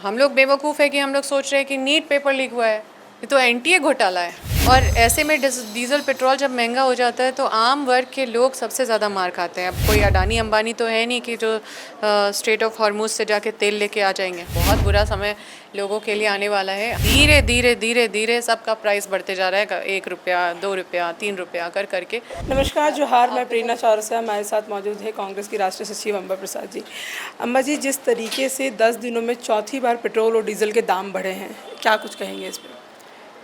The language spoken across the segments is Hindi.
हम लोग बेवकूफ़ है कि हम लोग सोच रहे हैं कि नीट पेपर लीक हुआ है। ये तो एनटीए घोटाला है। और ऐसे में डीजल पेट्रोल जब महंगा हो जाता है तो आम वर्ग के लोग सबसे ज़्यादा मार खाते हैं। अब कोई अडानी अंबानी तो है नहीं कि जो स्ट्रेट ऑफ हॉर्मुज से जाके तेल लेके आ जाएंगे। बहुत बुरा समय लोगों के लिए आने वाला है। धीरे धीरे धीरे धीरे सबका प्राइस बढ़ते जा रहा है, 1 रुपया, 2 रुपया, 3 रुपया कर करके। नमस्कार जोहार, मैं प्रेरणा चौरसिया। हमारे साथ मौजूद है कांग्रेस की राष्ट्रीय सचिव अम्बा प्रसाद जी। अम्बा जी, जिस तरीके से 10 दिनों में चौथी बार पेट्रोल और डीजल के दाम बढ़े हैं, क्या कुछ कहेंगे इस पर?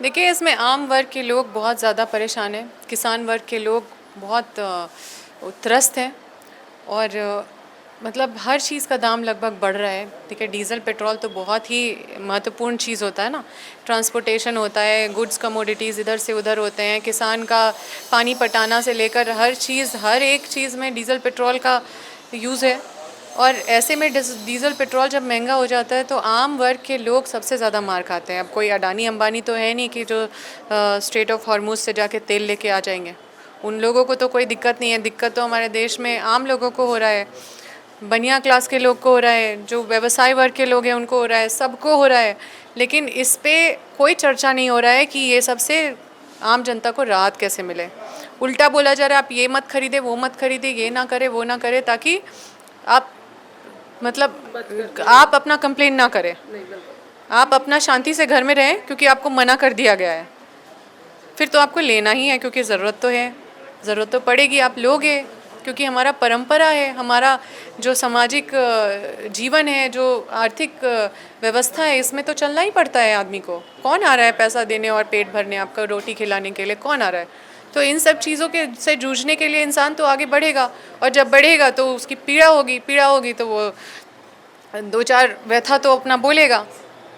देखिए, इसमें आम वर्ग के लोग बहुत ज़्यादा परेशान हैं। किसान वर्ग के लोग बहुत त्रस्त हैं। और मतलब हर चीज़ का दाम लगभग बढ़ रहा है। ठीक है, डीज़ल पेट्रोल तो बहुत ही महत्वपूर्ण चीज़ होता है ना। ट्रांसपोर्टेशन होता है, गुड्स कमोडिटीज़ इधर से उधर होते हैं। किसान का पानी पटाना से लेकर हर चीज़, हर एक चीज़ में डीज़ल पेट्रोल का यूज़ है। और ऐसे में डीज़ल पेट्रोल जब महंगा हो जाता है तो आम वर्ग के लोग सबसे ज़्यादा मार खाते हैं। अब कोई अडानी अंबानी तो है नहीं कि जो स्ट्रेट ऑफ हॉर्मुज से जाके तेल लेके आ जाएंगे। उन लोगों को तो कोई दिक्कत नहीं है। दिक्कत तो हमारे देश में आम लोगों को हो रहा है, बनिया क्लास के लोग को हो रहा है, जो व्यवसाय वर्ग के लोग हैं उनको हो रहा है, सबको हो रहा है। लेकिन इस पे कोई चर्चा नहीं हो रहा है कि ये सबसे आम जनता को राहत कैसे मिले। उल्टा बोला जा रहा है, आप ये मत खरीदे, वो मत खरीदे, ये ना करे, वो ना करे, ताकि आप मतलब आप अपना कंप्लेन ना करें, आप अपना शांति से घर में रहें, क्योंकि आपको मना कर दिया गया है। फिर तो आपको लेना ही है, क्योंकि ज़रूरत तो है, ज़रूरत तो पड़ेगी, आप लोगे, क्योंकि हमारा परंपरा है, हमारा जो सामाजिक जीवन है, जो आर्थिक व्यवस्था है, इसमें तो चलना ही पड़ता है आदमी को। कौन आ रहा है पैसा देने और पेट भरने, आपका रोटी खिलाने के लिए कौन आ रहा है? तो इन सब चीज़ों के से जूझने के लिए इंसान तो आगे बढ़ेगा, और जब बढ़ेगा तो उसकी पीड़ा होगी तो वो दो चार व्यथा तो अपना बोलेगा।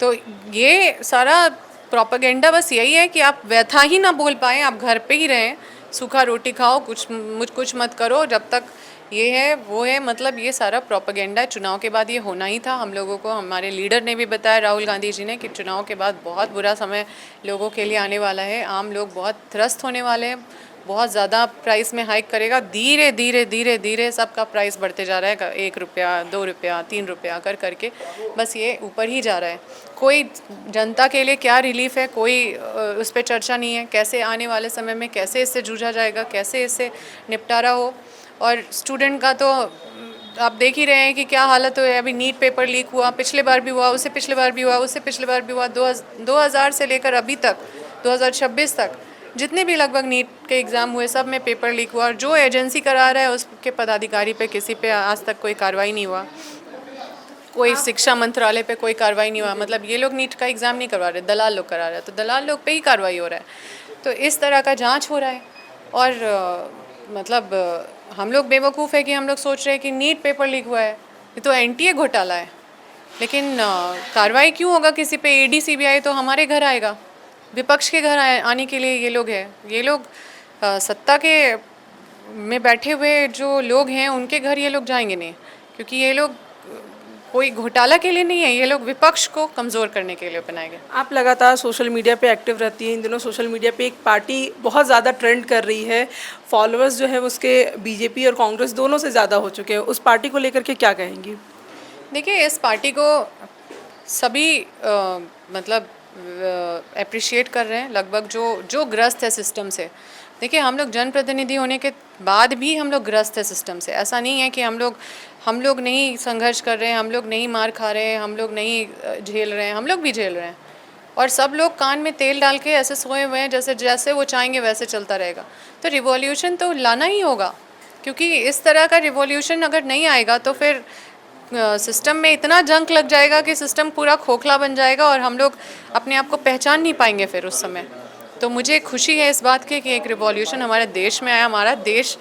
तो ये सारा प्रोपेगेंडा बस यही है कि आप व्यथा ही ना बोल पाएँ, आप घर पे ही रहें, सूखा रोटी खाओ, कुछ मत करो जब तक ये है वो है। मतलब ये सारा प्रोपेगेंडा। चुनाव के बाद ये होना ही था। हम लोगों को हमारे लीडर ने भी बताया, राहुल गांधी जी ने, कि चुनाव के बाद बहुत बुरा समय लोगों के लिए आने वाला है। आम लोग बहुत त्रस्त होने वाले हैं, बहुत ज़्यादा प्राइस में हाइक करेगा। धीरे धीरे धीरे धीरे सबका प्राइस बढ़ते जा रहा है, 1 रुपया, 2 रुपया, 3 रुपया कर करके बस ये ऊपर ही जा रहा है। कोई जनता के लिए क्या रिलीफ है, कोई उस पर चर्चा नहीं है। कैसे आने वाले समय में कैसे इससे जूझा जाएगा, कैसे इससे निपटारा हो। और स्टूडेंट का तो आप देख ही रहे हैं कि क्या हालत है। अभी नीट पेपर लीक हुआ, पिछले बार भी हुआ, उससे पिछले बार भी हुआ, उससे पिछले बार भी हुआ। 2000 से लेकर अभी तक 2026 तक जितने भी लगभग नीट के एग्ज़ाम हुए, सब में पेपर लीक हुआ। और जो एजेंसी करा रहा है उसके पदाधिकारी पे किसी पे आज तक कोई कार्रवाई नहीं हुआ। कोई शिक्षा मंत्रालय पे कोई कार्रवाई नहीं हुआ। मतलब ये लोग नीट का एग्ज़ाम नहीं करवा रहे, दलाल लोग करा रहे हैं, तो दलाल लोग पे ही कार्रवाई हो रहा है। तो इस तरह का जांच हो रहा है। और हम लोग बेवकूफ़ है कि हम लोग सोच रहे हैं कि नीट पेपर लीक हुआ है, ये तो एनटीए घोटाला है। लेकिन कार्रवाई क्यों होगा किसी पे? ईडी सीबीआई तो हमारे घर आएगा, विपक्ष के घर आने के लिए ये लोग हैं। ये लोग सत्ता के में बैठे हुए जो लोग हैं उनके घर ये लोग जाएंगे नहीं, क्योंकि ये लोग कोई घोटाला के लिए नहीं है, ये लोग विपक्ष को कमज़ोर करने के लिए बनाए गए। आप लगातार सोशल मीडिया पे एक्टिव रहती हैं। इन दिनों सोशल मीडिया पे एक पार्टी बहुत ज़्यादा ट्रेंड कर रही है। फॉलोअर्स जो है उसके बीजेपी और कांग्रेस दोनों से ज़्यादा हो चुके हैं। उस पार्टी को लेकर के क्या कहेंगी? देखिए, इस पार्टी को सभी मतलब अप्रिशिएट कर रहे हैं, लगभग जो जो ग्रस्त है सिस्टम से। देखिए, हम लोग जनप्रतिनिधि होने के बाद भी हम लोग ग्रस्त है सिस्टम से। ऐसा नहीं है कि हम लोग नहीं संघर्ष कर रहे हैं, हम लोग नहीं मार खा रहे हैं, हम लोग नहीं झेल रहे हैं। हम लोग भी झेल रहे हैं। और सब लोग कान में तेल डाल के ऐसे सोए हुए हैं, जैसे जैसे वो चाहेंगे वैसे चलता रहेगा। तो रिवॉल्यूशन तो लाना ही होगा, क्योंकि इस तरह का रिवॉल्यूशन अगर नहीं आएगा तो फिर सिस्टम में इतना जंक लग जाएगा कि सिस्टम पूरा खोखला बन जाएगा और हम लोग अपने आप को पहचान नहीं पाएंगे फिर उस समय। तो मुझे खुशी है इस बात की कि एक रिवॉल्यूशन हमारे देश में आया। हमारा देश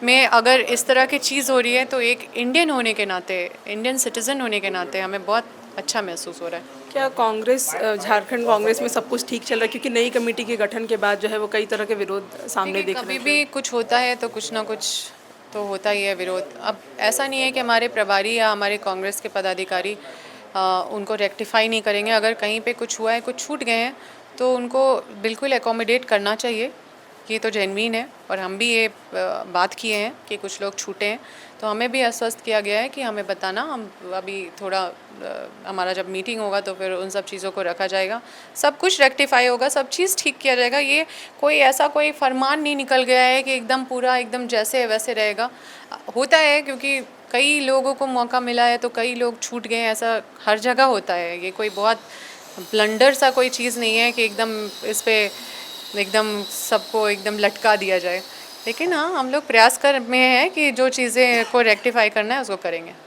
में अगर इस तरह की चीज़ हो रही है तो एक इंडियन होने के नाते, इंडियन सिटीज़न होने के नाते हमें बहुत अच्छा महसूस हो रहा है। क्या कांग्रेस, झारखंड कांग्रेस में सब कुछ ठीक चल रहा है? क्योंकि नई कमेटी के गठन के बाद जो है वो कई तरह के विरोध सामने देखिए, दिख रहे कभी हैं। भी कुछ होता है तो कुछ ना कुछ तो होता ही है विरोध। अब ऐसा नहीं है कि हमारे प्रभारी या हमारे कांग्रेस के पदाधिकारी उनको रेक्टिफाई नहीं करेंगे। अगर कहीं पे कुछ हुआ है, कुछ छूट गए हैं, तो उनको बिल्कुल एकोमोडेट करना चाहिए। ये तो जेन्युइन है और हम भी ये बात किए हैं कि कुछ लोग छूटे हैं, तो हमें भी आश्वस्त किया गया है कि हमें बताना। हम अभी थोड़ा हमारा जब मीटिंग होगा तो फिर उन सब चीज़ों को रखा जाएगा, सब कुछ रेक्टिफाई होगा, सब चीज़ ठीक किया जाएगा। ये कोई ऐसा कोई फरमान नहीं निकल गया है कि एकदम पूरा एकदम जैसे है वैसे रहेगा। होता है क्योंकि कई लोगों को मौका मिला है तो कई लोग छूट गए हैं, ऐसा हर जगह होता है। ये कोई बहुत ब्लंडर सा कोई चीज़ नहीं है कि एकदम इस पे एकदम सबको एकदम लटका दिया जाए। लेकिन हाँ, हम लोग प्रयास कर में हैं कि जो चीज़ें को रेक्टिफाई करना है उसको करेंगे।